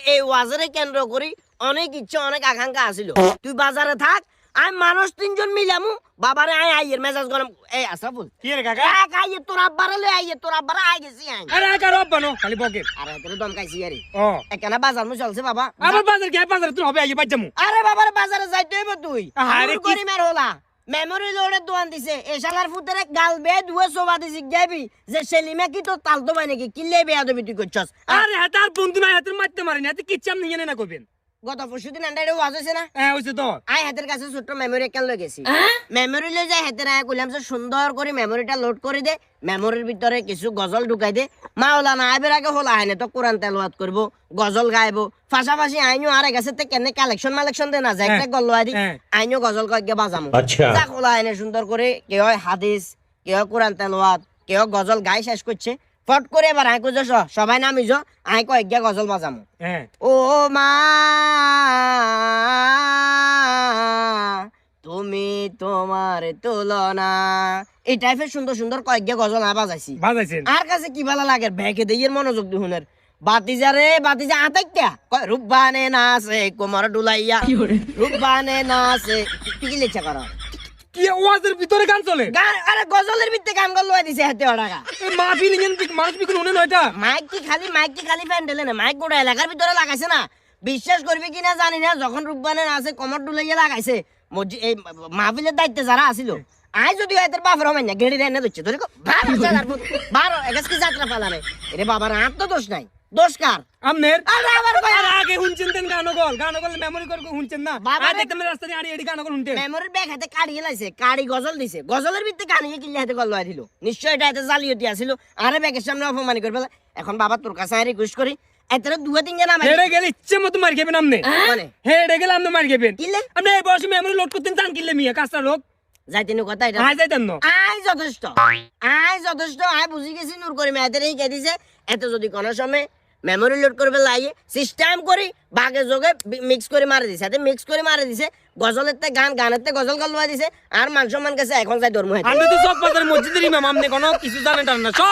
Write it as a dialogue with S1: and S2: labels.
S1: এই ওয়াজারে কেন্দ্র করি অনেক ইচ্ছা অনেক আকাঙ্ক্ষা আছিল তুই বাজারে থাক আমি মানুষ তিনজন মিলামু বাবারে আইয়ের মেজাজ গরম এই আসাফুল
S2: কি রে কাকা
S1: আইয়ে তোর আব্বারে লই আইয়ে তোর আব্বারে আই গেছি আই
S2: আরে কার আব্বা নো খালি বকে
S1: আরে তোর দমকাইছি আরে
S2: ও
S1: এখানে বাজার মু চলছে বাবা
S2: আবার বাজার কে বাজার তুই হবে আইয়ে বাচ্চামু
S1: আরে বাবার বাজারে যাইতে হইব তুই
S2: আরে কি-
S1: করি মের হলা মেমোরি লোডের দোয়ান দিছে এ শালার ফুতেরে গাল বে দুয়ে সোবা দিছি যাবি যে সেলিমে কি তো তাল তো বাই নাকি কিল্লে বেয়া দেবি তুই করছস
S2: আরে হাতার বন্ধু নাই হাতের মারতে মারিনি হাতে কিচ্ছাম নিয়ে না কইবেন
S1: গত পরশুদিন আন্ডারে ওয়াজ হইছে না
S2: হ্যাঁ হইছে তো
S1: আই হাতের কাছে ছোট্ট মেমোরি কেন লই গেছি মেমোরি লই যাই হাতের আয় কইলাম যে সুন্দর করে মেমোরিটা লোড করে দে মেমোরির ভিতরে কিছু গজল ঢুকাই দে মাওলানা আইবের আগে হলা আইনে তো কোরআন তেলাওয়াত করব গজল গাইবো পাশাপাশি আইনও আরে গেছে তে কেনে কালেকশন দে না যায় একটা গল্লুয়া দি আইনও গজল কয়েকগে বাজামু যা হলা আইনে সুন্দর করে কেউ হাদিস কেউ কোরআন তেলাওয়াত কেউ গজল গাই শেষ করছে ফট করে এবার আই কইছ সবাই নামিজ আই কয়েকগে গজল বাজামু
S2: হ্যাঁ
S1: ও মা তুমি তোমার তুলনা এই টাইপের সুন্দর সুন্দর কয়েকটা গজল না বাজাইছি
S2: বাজাইছেন
S1: আর কাছে কি ভালো লাগে ব্যাকে দিয়ে মনোযোগ দিহুনের বাতিজা আতাইকা কয় রুব্বানে নাচে কোমর ডুলাইয়া রুব্বানে নাচে কি লিখা করা
S2: কি ওয়াজের ভিতরে গান চলে
S1: গান আরে গজলের ভিতরে গান গল লয় দিছে হাতে টাকা
S2: এই মাহফিল ইঞ্জিন মানুষ বিকুন উনি নয়টা
S1: মাইক কি খালি প্যান্ডেলে না মাইক গোটা এলাকার ভিতরে লাগাইছে না বিশ্বাস করবি কিনা জানি না যখন রূপবানের আছে কমর ডুলাইয়া লাগাইছে এই মাহফিলের দায়িত্বে যারা আছিল আই যদি এদের বাপের হমাই না গেড়ি রেনে দিচ্ছে তোর 12 এগাছ কি যাত্রা পালানে এরে বাবার আর তো দোষ নাই দোষ কার
S2: আমনের
S1: আরে আবার কই
S2: আর আগে শুনছেন তেন গানগল মেমোরি করে শুনছেন না
S1: বাবা
S2: আর দেখতে রাস্তা দিয়ে আড়ি এডি গানগল শুনতে
S1: মেমোরির ব্যাগ হাতে কাড়ি লাইছে কাড়ি গজল দিছে গজলের ভিতরে কানিয়ে কিল্লে হাতে গল লয় দিল নিশ্চয় এটা হাতে জালিয়াতি আছিল আরে ব্যাগের সামনে অপমান করে ফেলা এখন বাবা তোর কাছে আই রিকোয়েস্ট করি এতরে দুয়া তিন জন
S2: হেড়ে গেলে ইচ্ছে মতো মার খাবেন আমনে
S1: মানে
S2: হেড়ে গেলে আমনে মার খাবেন
S1: কিল্লে
S2: আপনি এই বয়সে মেমোরি লোড করতেন জান কিল্লে মিয়া কাজটা লোক
S1: যাইতেন কথা এটা
S2: আয় যাইতেন না
S1: আই যথেষ্ট আই বুঝি গেছি নূর করি মেয়েদের এই কে দিছে এত যদি কোন সময় মেমোরি লোড করবে লাগে সিস্টেম করি বাগে যোগে মিক্স করে মারে দিছে এতে মিক্স করে মারে দিছে গজলের তে গানের তে গজল গালুয়া দিছে আর মান সম্মান গেছে এখন যাই ধর্ম
S2: আমি তো সব বাজার মসজিদের ইমাম আমনে কোনো কিছু জানেন না সব